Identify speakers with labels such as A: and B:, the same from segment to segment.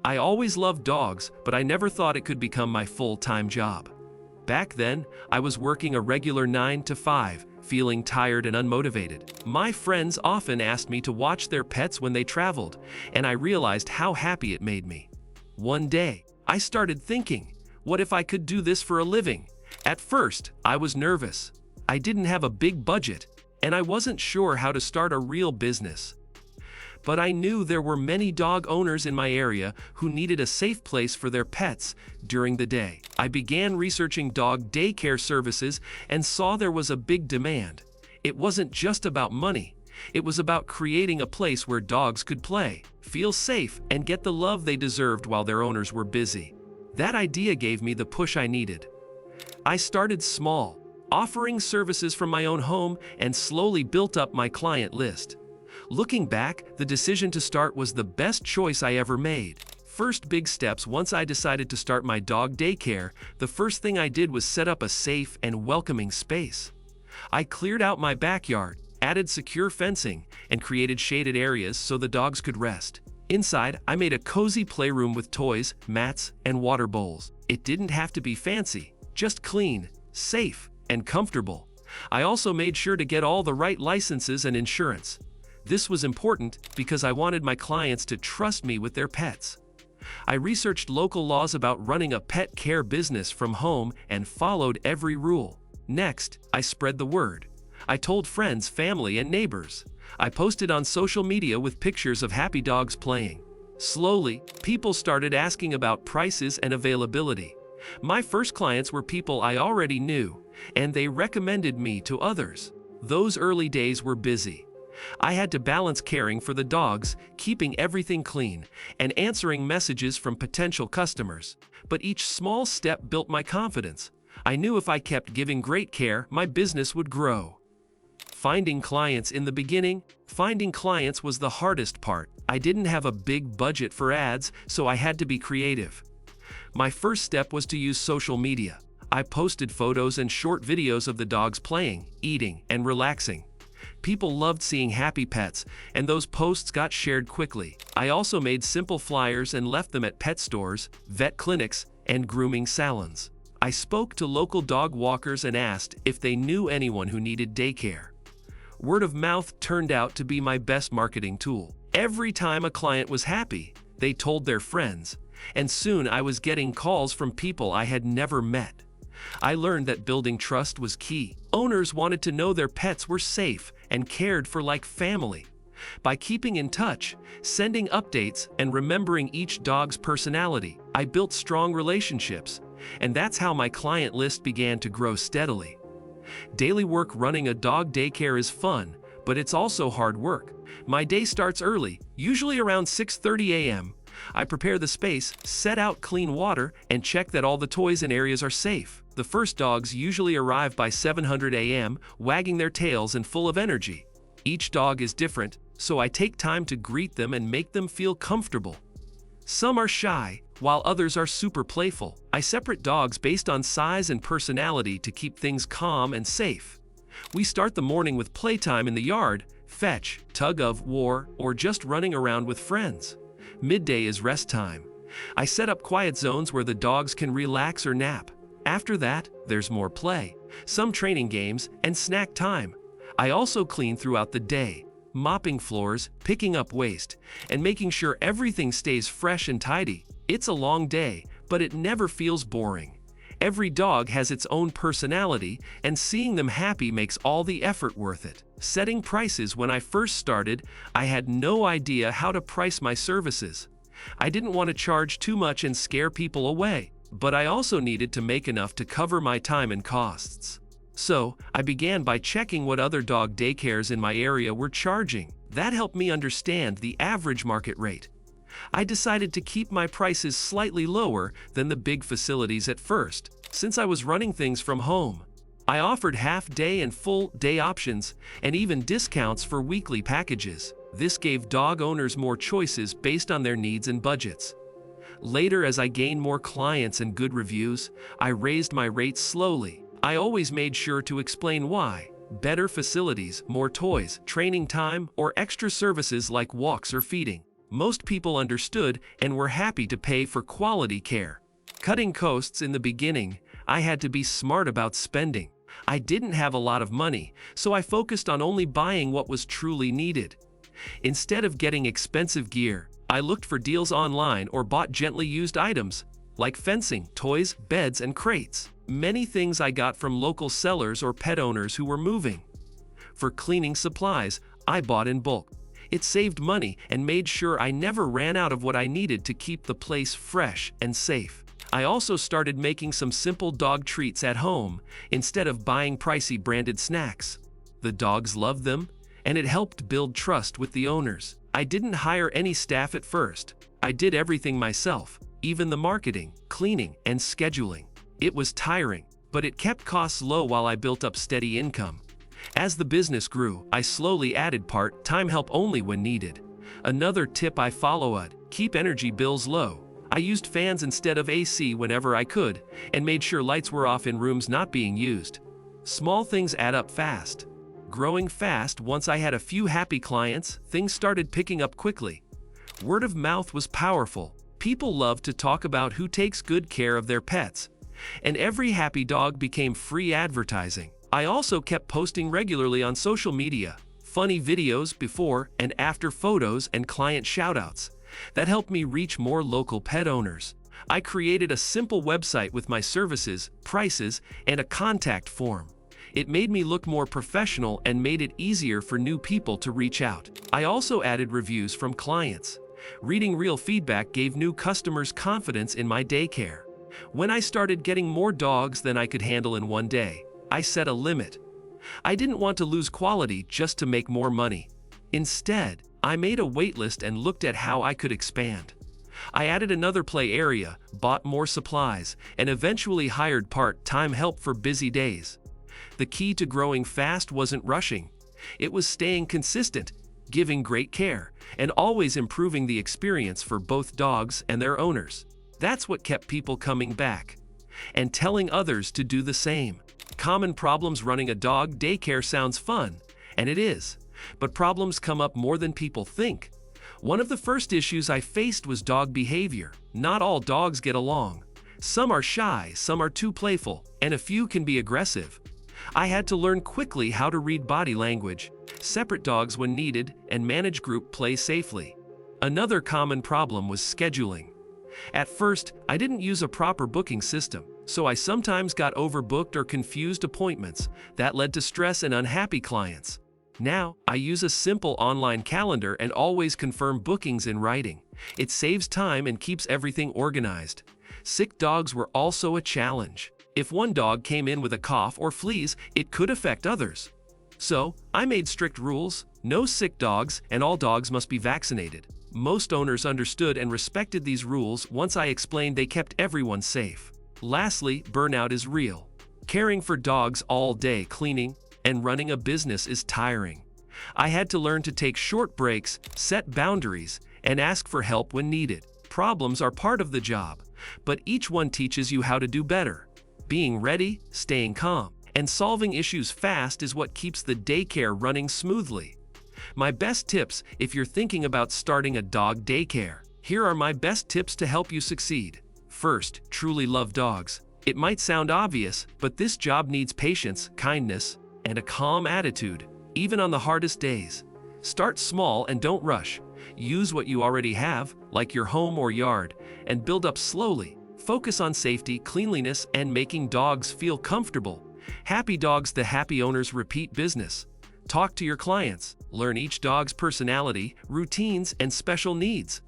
A: I always loved dogs, but I never thought it could become my full-time job. Back then, I was working a regular 9 to 5, feeling tired and unmotivated. My friends often asked me to watch their pets when they traveled, and I realized how happy it made me. One day, I started thinking, what if I could do this for a living? At first, I was nervous. I didn't have a big budget, and I wasn't sure how to start a real business. But I knew there were many dog owners in my area who needed a safe place for their pets during the day. I began researching dog daycare services and saw there was a big demand. It wasn't just about money. It was about creating a place where dogs could play, feel safe, and get the love they deserved while their owners were busy. That idea gave me the push I needed. I started small, offering services from my own home, and slowly built up my client list. Looking back, the decision to start was the best choice I ever made. First big steps. Once I decided to start my dog daycare, the first thing I did was set up a safe and welcoming space. I cleared out my backyard, added secure fencing, and created shaded areas so the dogs could rest. Inside, I made a cozy playroom with toys, mats, and water bowls. It didn't have to be fancy, just clean, safe, and comfortable. I also made sure to get all the right licenses and insurance. This was important because I wanted my clients to trust me with their pets. I researched local laws about running a pet care business from home and followed every rule. Next, I spread the word. I told friends, family, and neighbors. I posted on social media with pictures of happy dogs playing. Slowly, people started asking about prices and availability. My first clients were people I already knew, and they recommended me to others. Those early days were busy. I had to balance caring for the dogs, keeping everything clean, and answering messages from potential customers. But each small step built my confidence. I knew if I kept giving great care, my business would grow. Finding clients. In the beginning, finding clients was the hardest part. I didn't have a big budget for ads, so I had to be creative. My first step was to use social media. I posted photos and short videos of the dogs playing, eating, and relaxing. People loved seeing happy pets, and those posts got shared quickly. I also made simple flyers and left them at pet stores, vet clinics, and grooming salons. I spoke to local dog walkers and asked if they knew anyone who needed daycare. Word of mouth turned out to be my best marketing tool. Every time a client was happy, they told their friends, and soon I was getting calls from people I had never met. I learned that building trust was key. Owners wanted to know their pets were safe and cared for like family. By keeping in touch, sending updates, and remembering each dog's personality, I built strong relationships, and that's how my client list began to grow steadily. Daily work. Running a dog daycare is fun, but it's also hard work. My day starts early, usually around 6:30 a.m. I prepare the space, set out clean water, and check that all the toys and areas are safe. The first dogs usually arrive by 7:00 a.m., wagging their tails and full of energy. Each dog is different, so I take time to greet them and make them feel comfortable. Some are shy, while others are super playful. I separate dogs based on size and personality to keep things calm and safe. We start the morning with playtime in the yard, fetch, tug of war, or just running around with friends. Midday is rest time. I set up quiet zones where the dogs can relax or nap. After that, there's more play, some training games, and snack time. I also clean throughout the day, mopping floors, picking up waste, and making sure everything stays fresh and tidy. It's a long day, but it never feels boring. Every dog has its own personality, and seeing them happy makes all the effort worth it. Setting prices. When I first started, I had no idea how to price my services. I didn't want to charge too much and scare people away, but I also needed to make enough to cover my time and costs. So, I began by checking what other dog daycares in my area were charging. That helped me understand the average market rate. I decided to keep my prices slightly lower than the big facilities at first, since I was running things from home. I offered half-day and full-day options, and even discounts for weekly packages. This gave dog owners more choices based on their needs and budgets. Later, as I gained more clients and good reviews, I raised my rates slowly. I always made sure to explain why. Better facilities, more toys, training time, or extra services like walks or feeding. Most people understood and were happy to pay for quality care. Cutting costs in the beginning, I had to be smart about spending. I didn't have a lot of money, so I focused on only buying what was truly needed. Instead of getting expensive gear, I looked for deals online or bought gently used items, like fencing, toys, beds, and crates. Many things I got from local sellers or pet owners who were moving. For cleaning supplies, I bought in bulk. It saved money and made sure I never ran out of what I needed to keep the place fresh and safe. I also started making some simple dog treats at home instead of buying pricey branded snacks. The dogs loved them, and it helped build trust with the owners. I didn't hire any staff at first. I did everything myself, even the marketing, cleaning, and scheduling. It was tiring, but it kept costs low while I built up steady income. As the business grew, I slowly added part-time help only when needed. Another tip I followed: keep energy bills low. I used fans instead of AC whenever I could, and made sure lights were off in rooms not being used. Small things add up fast. Growing fast, once I had a few happy clients, things started picking up quickly. Word of mouth was powerful. People loved to talk about who takes good care of their pets, and every happy dog became free advertising. I also kept posting regularly on social media, funny videos before and after photos and client shoutouts. That helped me reach more local pet owners. I created a simple website with my services, prices, and a contact form. It made me look more professional and made it easier for new people to reach out. I also added reviews from clients. Reading real feedback gave new customers confidence in my daycare. When I started getting more dogs than I could handle in one day, I set a limit. I didn't want to lose quality just to make more money. Instead, I made a waitlist and looked at how I could expand. I added another play area, bought more supplies, and eventually hired part-time help for busy days. The key to growing fast wasn't rushing. It was staying consistent, giving great care, and always improving the experience for both dogs and their owners. That's what kept people coming back, and telling others to do the same. Common problems running a dog daycare sounds fun, and it is, but problems come up more than people think. One of the first issues I faced was dog behavior. Not all dogs get along. Some are shy, some are too playful, and a few can be aggressive. I had to learn quickly how to read body language, separate dogs when needed, and manage group play safely. Another common problem was scheduling. At first, I didn't use a proper booking system, so I sometimes got overbooked or confused appointments. That led to stress and unhappy clients. Now, I use a simple online calendar and always confirm bookings in writing. It saves time and keeps everything organized. Sick dogs were also a challenge. If one dog came in with a cough or fleas, it could affect others. So, I made strict rules: no sick dogs, and all dogs must be vaccinated. Most owners understood and respected these rules. Once I explained, they kept everyone safe. Lastly, burnout is real. Caring for dogs all day, cleaning, and running a business is tiring. I had to learn to take short breaks, set boundaries, and ask for help when needed. Problems are part of the job, but each one teaches you how to do better. Being ready, staying calm, and solving issues fast is what keeps the daycare running smoothly. My best tips if you're thinking about starting a dog daycare. Here are my best tips to help you succeed. First, truly love dogs. It might sound obvious, but this job needs patience, kindness, and a calm attitude, even on the hardest days. Start small and don't rush. Use what you already have, like your home or yard, and build up slowly. Focus on safety, cleanliness, and making dogs feel comfortable. Happy dogs, the happy owners. Repeat business. Talk to your clients. Learn each dog's personality, routines, and special needs.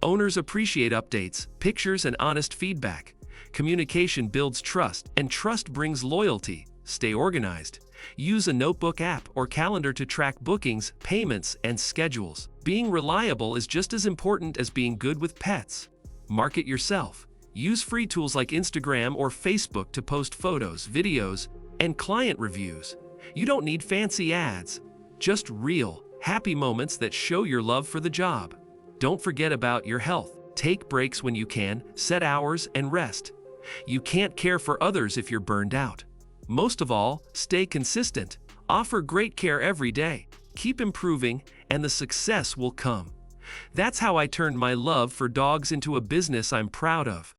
A: Owners appreciate updates, pictures, and honest feedback. Communication builds trust, and trust brings loyalty. Stay organized. Use a notebook app or calendar to track bookings, payments, and schedules. Being reliable is just as important as being good with pets. Market yourself. Use free tools like Instagram or Facebook to post photos, videos, and client reviews. You don't need fancy ads, just real, happy moments that show your love for the job. Don't forget about your health. Take breaks when you can, set hours, and rest. You can't care for others if you're burned out. Most of all, stay consistent. Offer great care every day. Keep improving, and the success will come. That's how I turned my love for dogs into a business I'm proud of.